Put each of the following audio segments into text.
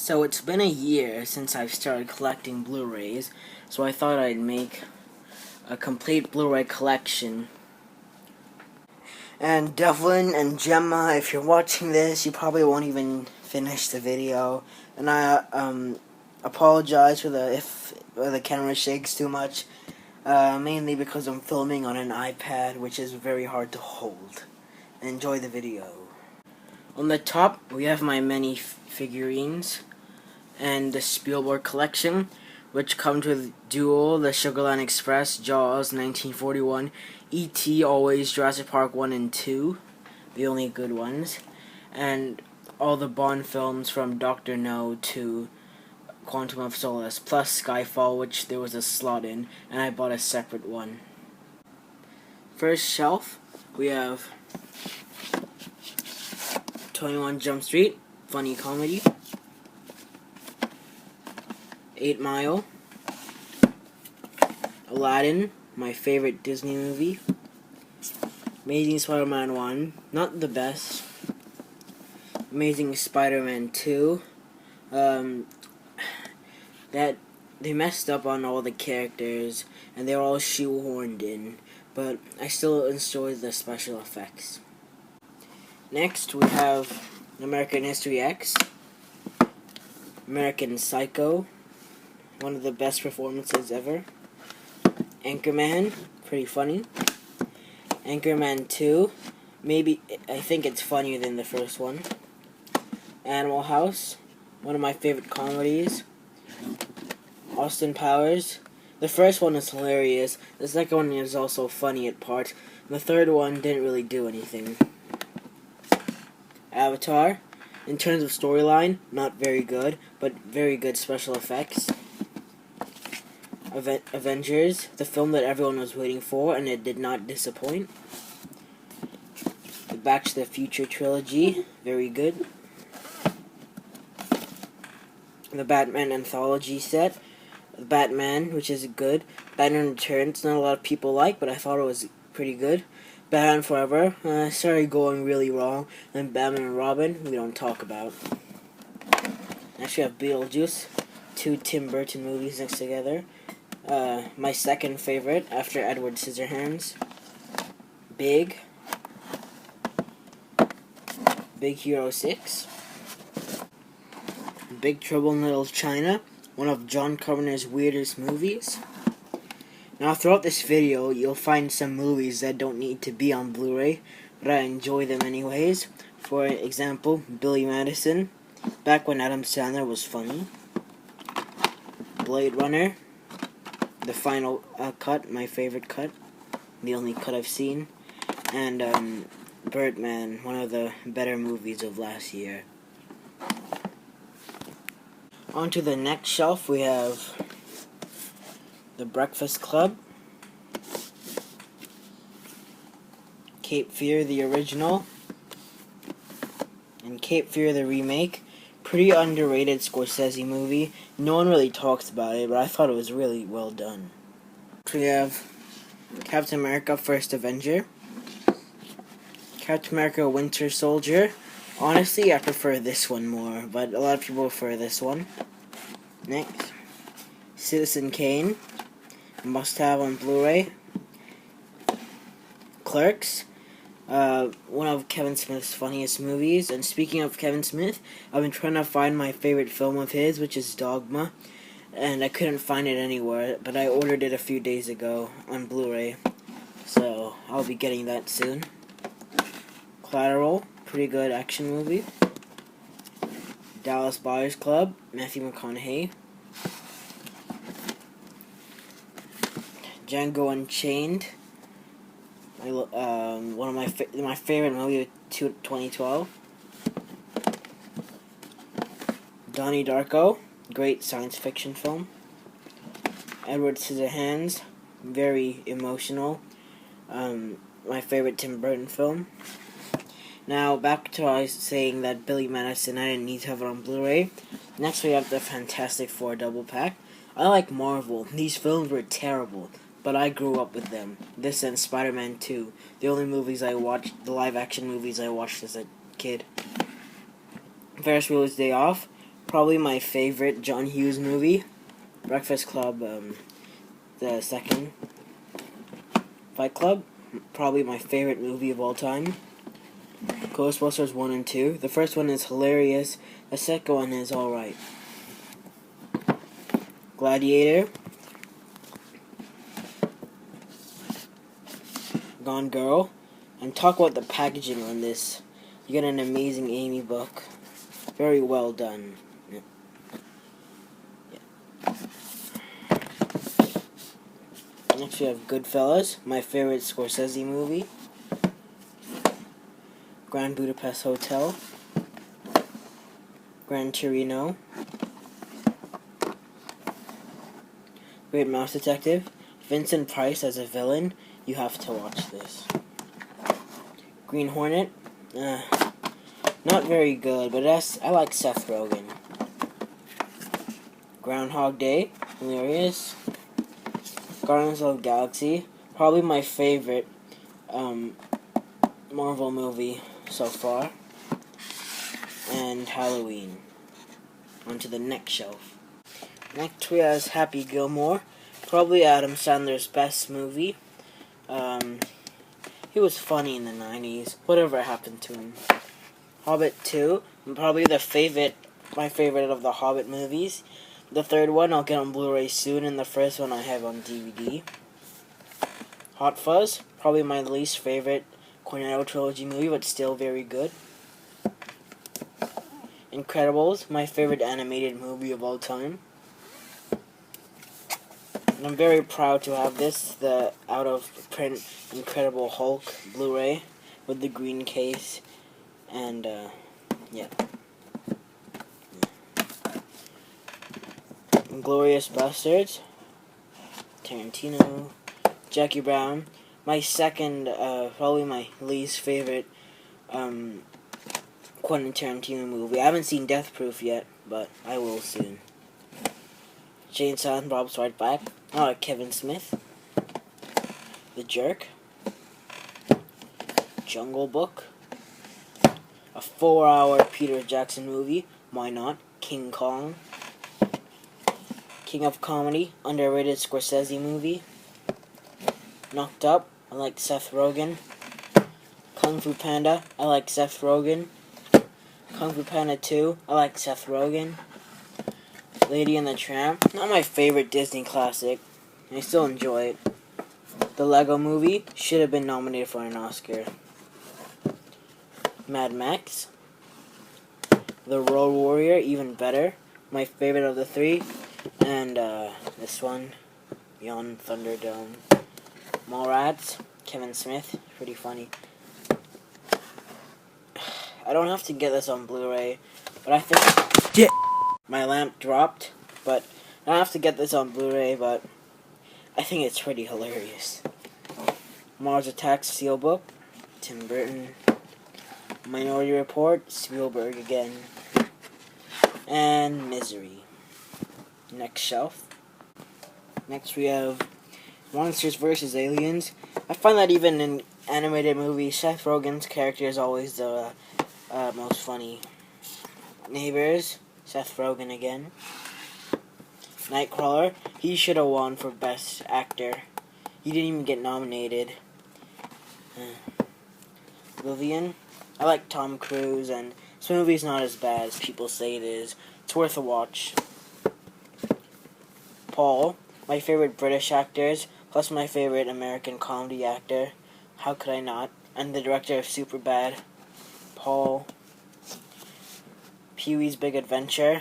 So it's been a year since I've started collecting Blu-rays, so I thought I'd make a complete Blu Ray collection. And Devlin and Gemma, if you're watching this, you probably won't even finish the video. And I apologize for if the camera shakes too much, mainly because I'm filming on an iPad, which is very hard to hold. Enjoy the video. On the top, we have my many figurines and the Spielberg collection, which comes with Duel, The Sugarland Express, Jaws, 1941, E.T., Always, Jurassic Park 1 and 2, the only good ones, and all the Bond films from Dr. No to Quantum of Solace, plus Skyfall, which there was a slot in, and I bought a separate one. First shelf, we have 21 Jump Street, funny comedy, 8 Mile, Aladdin, my favorite Disney movie, Amazing Spider-Man 1, not the best, Amazing Spider-Man 2, that they messed up on all the characters, and they're all shoehorned in, but I still enjoy the special effects. Next, we have American History X, American Psycho, one of the best performances ever, Anchorman, pretty funny, Anchorman 2, I think it's funnier than the first one, Animal House, one of my favorite comedies, Austin Powers. The first one is hilarious, the second one is also funny at parts, and the third one didn't really do anything. Avatar, in terms of storyline, not very good, but very good special effects. Avengers, the film that everyone was waiting for, and it did not disappoint. The Back to the Future trilogy, very good. The Batman anthology set, the Batman, which is good. Batman Returns, not a lot of people like, but I thought it was pretty good. Batman Forever, started going really wrong. And Batman and Robin, we don't talk about. Next we have Beetlejuice, 2 Tim Burton movies next together. My second favorite after Edward Scissorhands. Big Hero 6. Big Trouble in Little China, one of John Carpenter's weirdest movies. Now throughout this video, you'll find some movies that don't need to be on Blu-ray, but I enjoy them anyways. For example, Billy Madison, back when Adam Sandler was funny. Blade Runner, the final cut, my favorite cut, the only cut I've seen. And Birdman, one of the better movies of last year. On to the next shelf, we have The Breakfast Club, Cape Fear the original, and Cape Fear the remake. Pretty underrated Scorsese movie. No one really talks about it, but I thought it was really well done. We have Captain America First Avenger, Captain America Winter Soldier. Honestly, I prefer this one more, but a lot of people prefer this one. Next, Citizen Kane, must have on Blu-ray. Clerks, one of Kevin Smith's funniest movies. And speaking of Kevin Smith, I've been trying to find my favorite film of his, which is Dogma, and I couldn't find it anywhere, but I ordered it a few days ago on Blu-ray, so I'll be getting that soon. Collateral, pretty good action movie. Dallas Buyers Club, Matthew McConaughey. Django Unchained, one of my favorite movie of 2012. Donnie Darko, great science fiction film. Edward Scissorhands, very emotional. My favorite Tim Burton film. Now, back to what I was saying that Billy Madison, I didn't need to have it on Blu-ray. Next, we have the Fantastic Four double pack. I like Marvel. These films were terrible, but I grew up with them. This and Spider-Man 2, the only movies I watched, the live-action movies I watched as a kid. Ferris Bueller's Day Off, Probably my favorite John Hughes movie, Breakfast Club, the second. Fight Club, probably my favorite movie of all time. Ghostbusters 1 and 2. The first one is hilarious. The second one is alright. Gladiator. Gone Girl. And talk about the packaging on this. You get an amazing Amy book. Very well done. Yeah. Next we have Goodfellas, my favorite Scorsese movie. Grand Budapest Hotel. Gran Torino. Great Mouse Detective. Vincent Price as a villain. You have to watch this. Green Hornet. Not very good, but I like Seth Rogen. Groundhog Day. Hilarious. Guardians of the Galaxy. Probably my favorite Marvel movie so far. And Halloween. On to the next shelf. Next we have Happy Gilmore. Probably Adam Sandler's best movie. He was funny in the 90s. Whatever happened to him. Hobbit 2. Probably my favorite of the Hobbit movies. The third one I'll get on Blu Ray soon, and the first one I have on DVD. Hot Fuzz. Probably my least favorite Cornetto trilogy movie, but still very good. Incredibles. My favorite animated movie of all time. And I'm very proud to have this, the out-of-print Incredible Hulk Blu-ray with the green case, and, yeah. Glorious Bastards, Tarantino, Jackie Brown, my second, probably my least favorite, Quentin Tarantino movie. I haven't seen Death Proof yet, but I will soon. Jane Silent Bob's Right Back. Kevin Smith. The Jerk. Jungle Book. A 4-hour Peter Jackson movie. Why not? King Kong. King of Comedy. Underrated Scorsese movie. Knocked Up. I like Seth Rogen. Kung Fu Panda. I like Seth Rogen. Kung Fu Panda 2. I like Seth Rogen. Lady and the Tramp. Not my favorite Disney classic. I still enjoy it. The Lego Movie. Should have been nominated for an Oscar. Mad Max. The Road Warrior. Even better. My favorite of the three. And this one. Beyond Thunderdome. Mallrats. Kevin Smith. Pretty funny. I don't have to get this on Blu-ray. But I think... Yeah. My lamp dropped, but I don't have to get this on Blu-ray, but I think it's pretty hilarious. Mars Attacks Steelbook, Tim Burton. Minority Report, Spielberg again. And Misery. Next shelf. Next we have Monsters vs. Aliens. I find that even in animated movies, Seth Rogen's character is always the most funny. Neighbors. Seth Rogen again. Nightcrawler. He should have won for Best Actor. He didn't even get nominated. Vivian. I like Tom Cruise, and this movie's not as bad as people say it is. It's worth a watch. Paul. My favorite British actors, plus my favorite American comedy actor. How could I not? And the director of Superbad. Paul. Pee-wee's Big Adventure,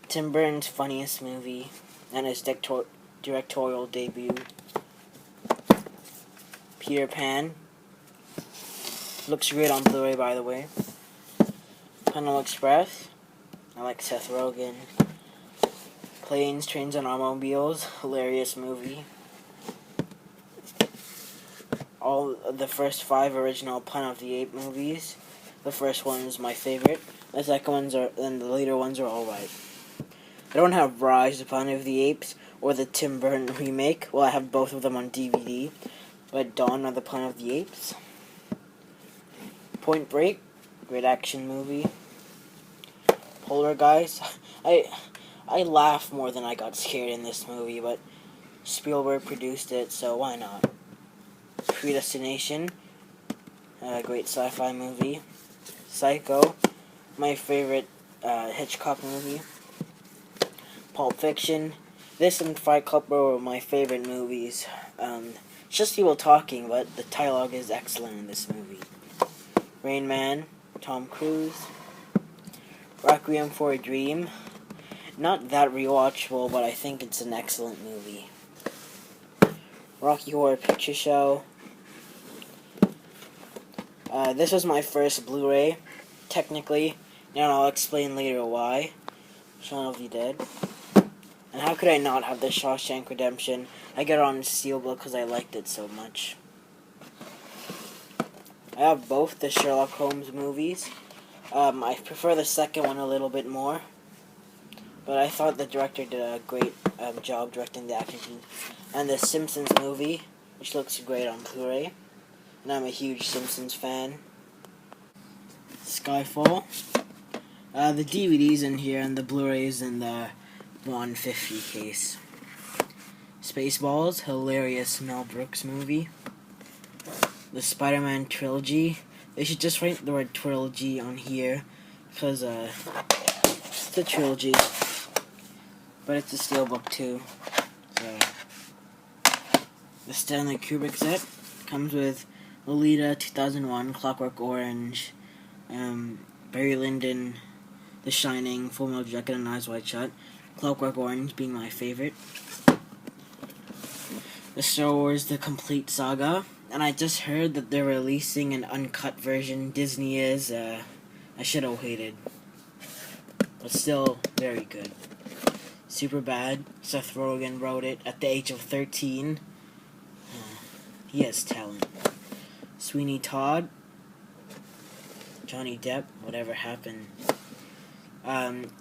Tim Burton's funniest movie, and his directorial debut. Peter Pan, looks great on Blu-ray by the way. Tunnel Express, I like Seth Rogen. Planes, Trains, and Automobiles, hilarious movie. All of the first 5 original Planet of the Apes movies. The first one is my favorite. The second ones and the later ones are alright. I don't have Rise of the Planet of the Apes or the Tim Burton remake. Well, I have both of them on DVD. But Dawn of the Planet of the Apes. Point Break, great action movie. Poltergeist, I laughed more than I got scared in this movie, but Spielberg produced it, so why not? Predestination, a great sci-fi movie. Psycho, my favorite Hitchcock movie. Pulp Fiction. This and Fight Club were my favorite movies. It's just people talking, but the dialogue is excellent in this movie. Rain Man, Tom Cruise. Requiem for a Dream. Not that rewatchable, but I think it's an excellent movie. Rocky Horror Picture Show. This was my first Blu Ray, technically, and I'll explain later why. Shaun of the Dead. And how could I not have the Shawshank Redemption? I got it on Steelbook because I liked it so much. I have both the Sherlock Holmes movies. I prefer the second one a little bit more. But I thought the director did a great job directing the action scene. And the Simpsons movie, which looks great on Blu-ray. And I'm a huge Simpsons fan. Skyfall. The DVD's in here and the Blu-ray's in the 150 case. Spaceballs, hilarious Mel Brooks movie. The Spider-Man trilogy. They should just write the word trilogy on here because it's a trilogy, but it's a steelbook too. So the Stanley Kubrick set comes with Lolita, 2001, Clockwork Orange, Barry Lyndon, The Shining, Full Metal Jacket, and Eyes Wide Shut. Clockwork Orange being my favorite. The Star Wars The Complete Saga. And I just heard that they're releasing an uncut version. Disney is. I should have waited. But still, very good. Superbad. Seth Rogen wrote it at the age of 13. He has talent. Sweeney Todd. Johnny Depp. Whatever happened.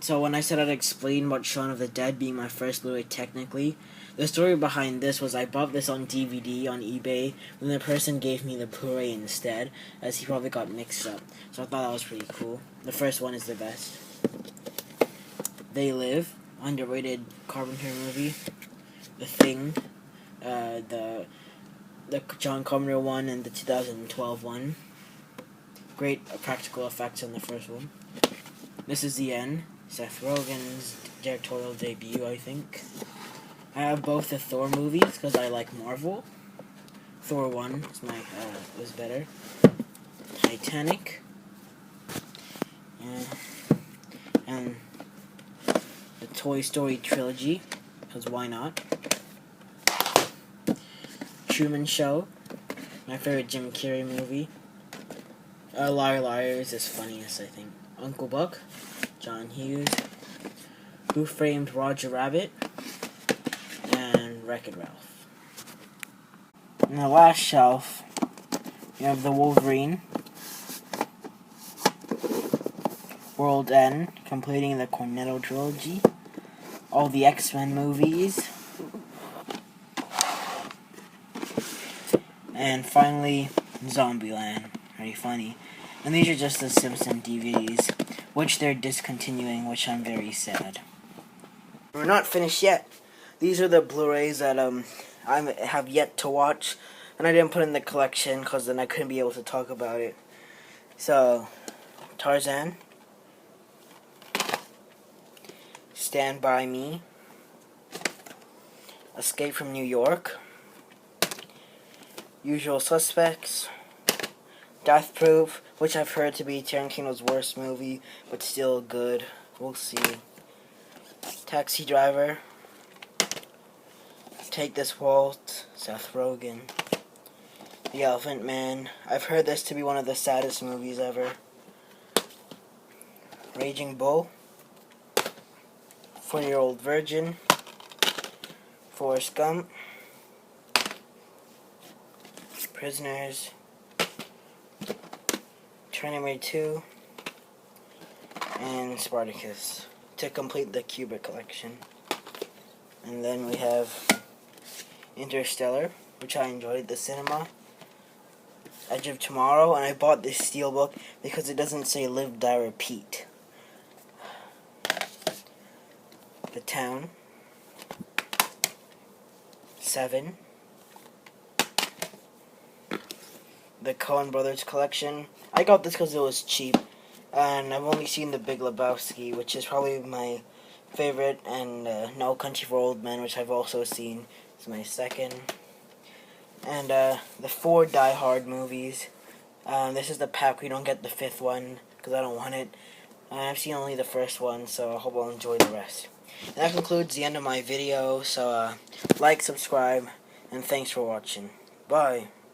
So when I said I'd explain about Shaun of the Dead being my first Blu-ray technically, the story behind this was I bought this on DVD on eBay when the person gave me the Blu-ray instead, as he probably got mixed up. So I thought that was pretty cool. The first one is the best. They Live, underrated Carpenter movie. The Thing, the John Carpenter one and the 2012 one. Great practical effects on the first one. This Is the End, Seth Rogen's directorial debut, I think. I have both the Thor movies because I like Marvel. Thor 1 was better. Titanic. And the Toy Story trilogy, because why not? Truman Show, my favorite Jim Carrey movie. Liar Liar is his funniest, I think. Uncle Buck, John Hughes, Who Framed Roger Rabbit, and Wreck-It Ralph. In the last shelf, you have the Wolverine, World End, completing the Cornetto trilogy, all the X-Men movies, and finally, Zombieland. Pretty funny. And these are just the Simpson DVDs, which they're discontinuing, which I'm very sad. We're not finished yet. These are the Blu-rays that I have yet to watch, and I didn't put in the collection because then I couldn't be able to talk about it. So, Tarzan, Stand By Me, Escape from New York, Usual Suspects, Death Proof, which I've heard to be Tarantino's worst movie, but still good. We'll see. Taxi Driver, Take This Waltz, Seth Rogen, The Elephant Man. I've heard this to be one of the saddest movies ever. Raging Bull, 40-Year-Old Virgin, Forrest Gump, Prisoners, Terminator 2, and Spartacus to complete the Kubrick collection. And then we have Interstellar, which I enjoyed at the cinema, Edge of Tomorrow, and I bought this steelbook because it doesn't say Live, Die, Repeat. The Town, 7, the Coen Brothers collection. I got this because it was cheap, and I've only seen The Big Lebowski, which is probably my favorite, and No Country for Old Men, which I've also seen. It's my second. And the 4 Die Hard movies. This is the pack. We don't get the 5th one because I don't want it. I've seen only the first one, so I hope I'll enjoy the rest. And that concludes the end of my video. So like, subscribe, and thanks for watching. Bye.